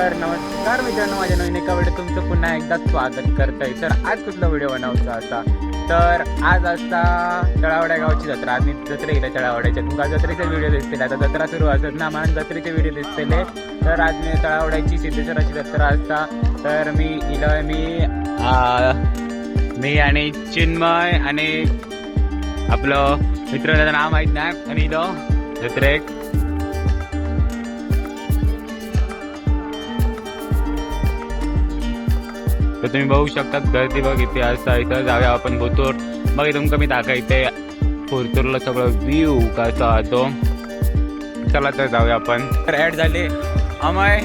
तर नमस्कार मित्रांनो, माझ्या नवीन एका व्हिडिओ तुमचं पुन्हा एकदा स्वागत करतोय. तर आज कुठला व्हिडिओ बनवायचा असा, तर आज असता तळावड्या गावची जत्रा. आज मी जत्रे गेल्या तळावड्याच्या. तुमका जत्रेचे व्हिडिओ दिसतील. आता जत्रा सुरू असत ना, म्हणून जत्रेचे व्हिडिओ दिसतील. तर आज मी तळावड्याची सिद्धेश्वराची जत्रा असता. तर मी इलोय मी आणि चिन्मय आणि आपलं मित्र त्याचं नाव माहीत नाही आणि इलो जत्रेक. तर तुम्ही बघू शकता गर्दी बघ इथे असं. इथं जाऊया आपण भोतूर. बघ तुमका मी दाखवते भोतूरला सगळं व्ह्यू कसा तो. चला तर जाऊया आपण. तर ॲड झाले अमय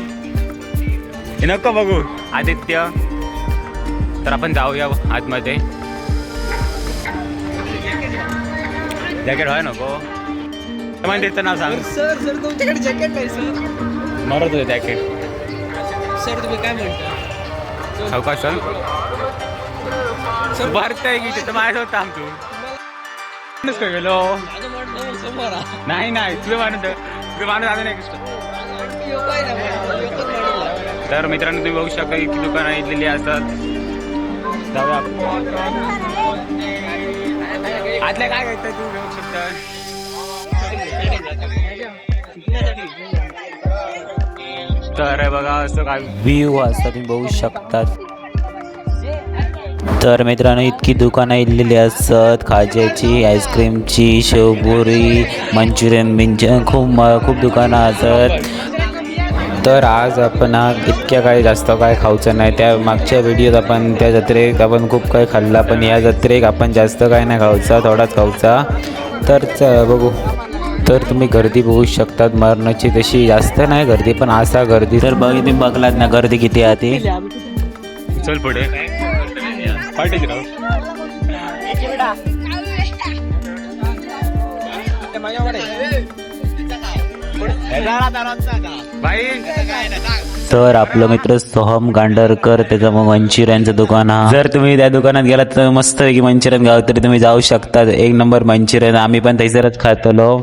हे नको बघू आदित्य. तर आपण जाऊया आतमध्ये. जॅकेट व्हाय नको त्याचं नाव सांग. सर सर तुमच्याकडे जॅकेट नाही सर. मरत होते जॅकेट. सर तुम्ही काय म्हणता सावकाश सर भरतंय की तिथं माझ्यासोबत थांब तू. गेलो नाही नाही तुझं माणूस अजून एक. तर मित्रांनो तुम्ही बघू शकता की दुकानं इथलेली असतात. जाऊया आतल्या काय घेतोय तू बघू शकता. तर बघा असं काय व्ह्यू असतात तुम्ही बघू शकतात. तर मित्रांनो इतकी दुकानं इलेली असतात. खाज्याची, आईस्क्रीमची, शेवपुरी, मंचुरियन खूप दुकानं असतात. तर आज आपण इतक्या काही जास्त काय खाऊचं नाही. त्या मागच्या व्हिडिओत आपण त्या जत्रेत आपण खूप काही खाल्ला, पण या जत्रेत आपण जास्त काय नाही खाऊचा, थोडाच खाऊचा. तर बघू. तर तुम्ही गर्दी बघू शकतात. मरणाची तशी जास्त नाही गर्दी, पण असा गर्दी तर तुम्ही बघलात ना गर्दी किती आहे ती. चल पुढे तर आपलं मित्र सोहम गांडरकर त्याचं मग मंचुरियनचं दुकान आहे. जर तुम्ही त्या दुकानात गेलात तर मस्त की मंचुरियन गाव तरी तुम्ही जाऊ शकता. एक नंबर मंचुरियन. आम्ही पण तैसरच खातलो.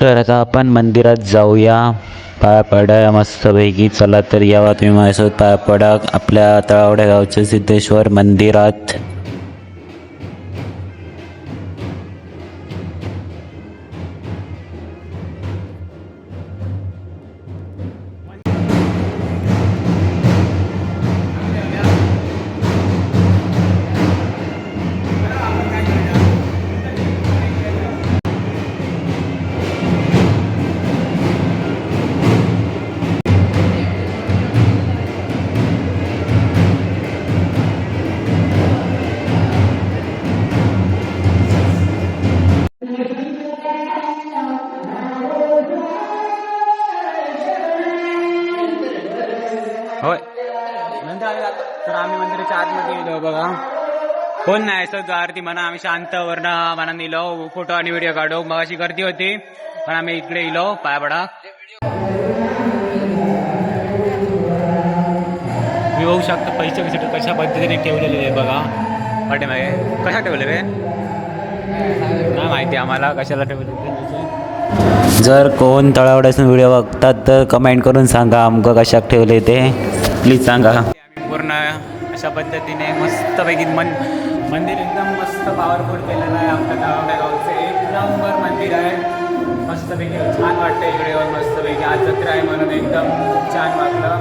तर आता आपण मंदिरात जाऊया. पाया पडा मस्तपैकी. चला तर यावा तुम्ही माझ्यासोबत पाया पडा आपल्या तळावड्या गावच्या सिद्धेश्वर मंदिरात. होय तर आम्ही मंदिराच्या आतमध्ये गेलो. बघा कोण नाही असं आरती म्हणा. आम्ही शांत वर्ण मना नेलो फोटो आणि व्हिडिओ काढू. मग अशी गर्दी होती पण आम्ही इकडे येलो पाया पडा. मी बघू शकता पैसे कशा पद्धतीने ठेवलेले आहे. बघा पाठीमागे कशा ठेवले रे नाही माहिती आम्हाला कशाला ठेवले. जर कोण तळावड्यासून व्हिडिओ बघतात तर कमेंट करून सांगा आमका कशाक ठेवले ते प्लीज सांगा. पूर्ण अशा पद्धतीने मस्तपैकी मंदिर एकदम मस्त पॉवरफुल केलेलं आहे. आपल्या तळावड्या गावचं एक नंबर मंदिर आहे. मस्तपैकी छान वाटतं इकडे येऊन. मस्तपैकी आज जत्रा आहे म्हणून एकदम खूप छान वाटलं.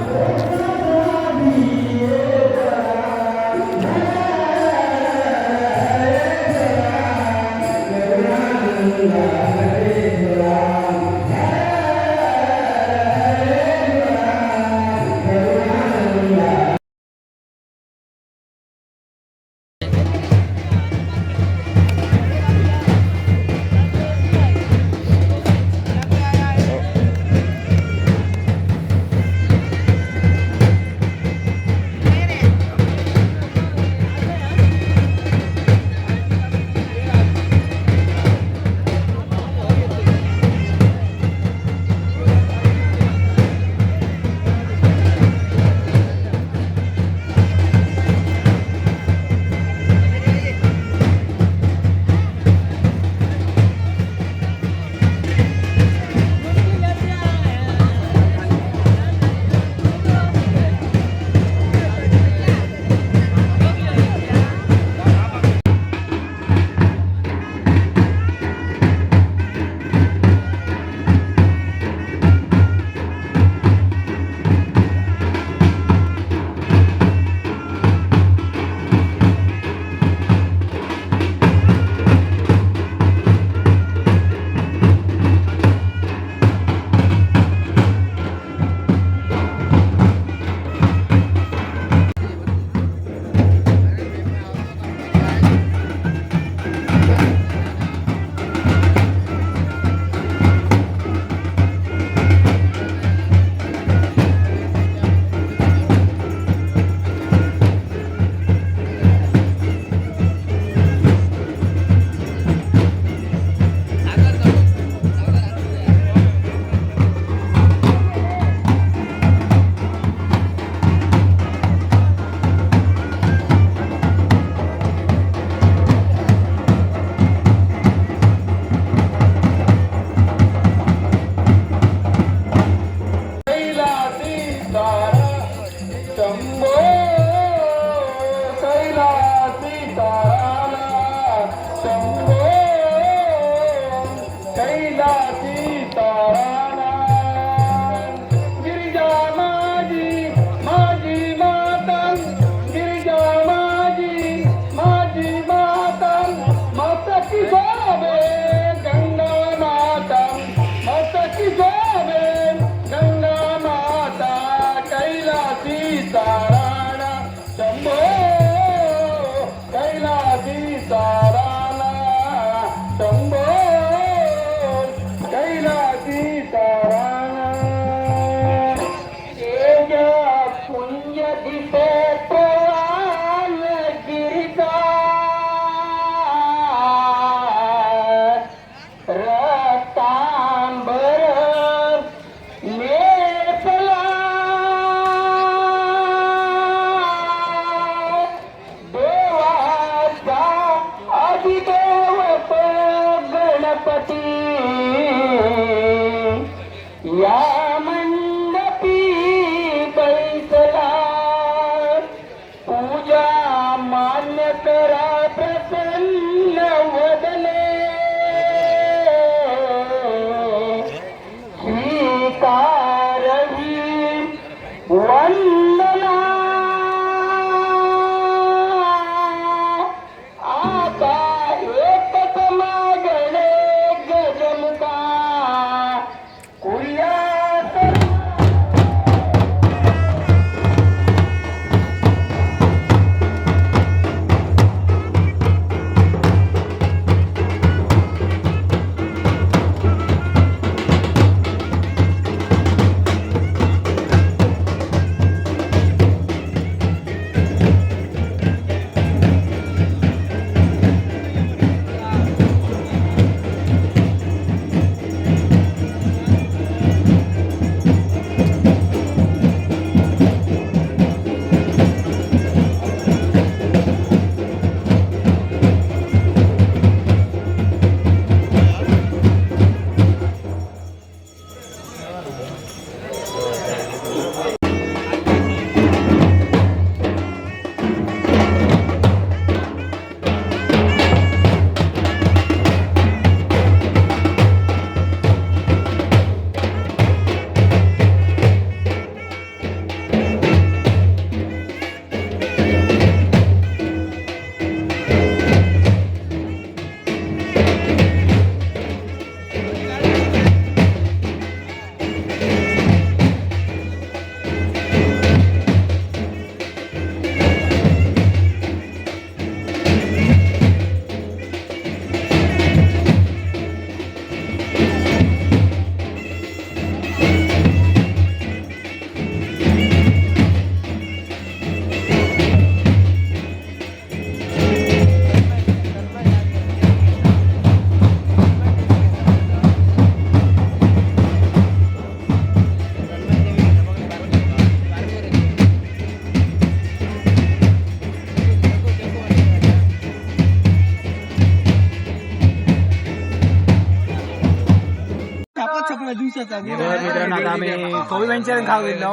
मित्रांनो आता आम्ही कोबी मंचुरियन खाऊ गेलो.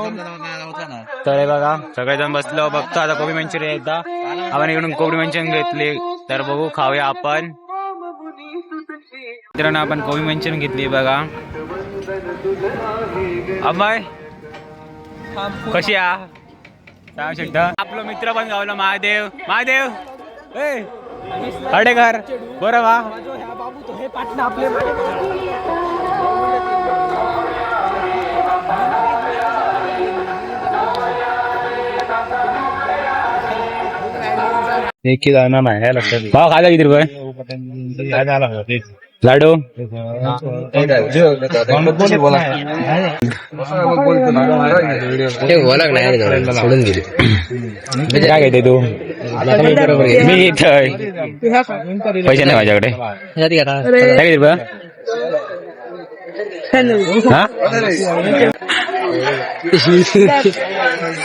तर हे बघा सगळेजण बसलो बघतो आता कोबी मंचुरियन एकदा आपण इकडून कोबी मंचुरियन घेतली तर बघू खाऊया आपण. मित्रांनो आपण कोबी मंचुरियन घेतली बघा. अमय कशी आ सांग शकता. आपला मित्र पण गावला महादेव. महादेव अडेकर बरं वा. हे पाटणा आपले भाव खायला किती रुपये लाडू सोडून गेले काय घेते तू. मी इथं पैसे नाही माझ्याकडे. काय किती रुपये हा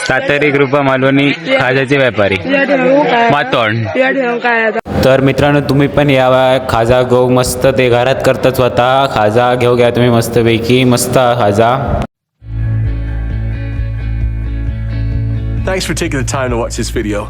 7 रुपये मालवणी खाजाचे व्यापारी मातोंड. तर मित्रांनो तुम्ही पण यावा खाजा घेऊ मस्त ते घरात करतात स्वतः. खाजा घेऊ घ्या तुम्ही मस्तपैकी मस्त खाजा. Thanks for taking the time to watch this video.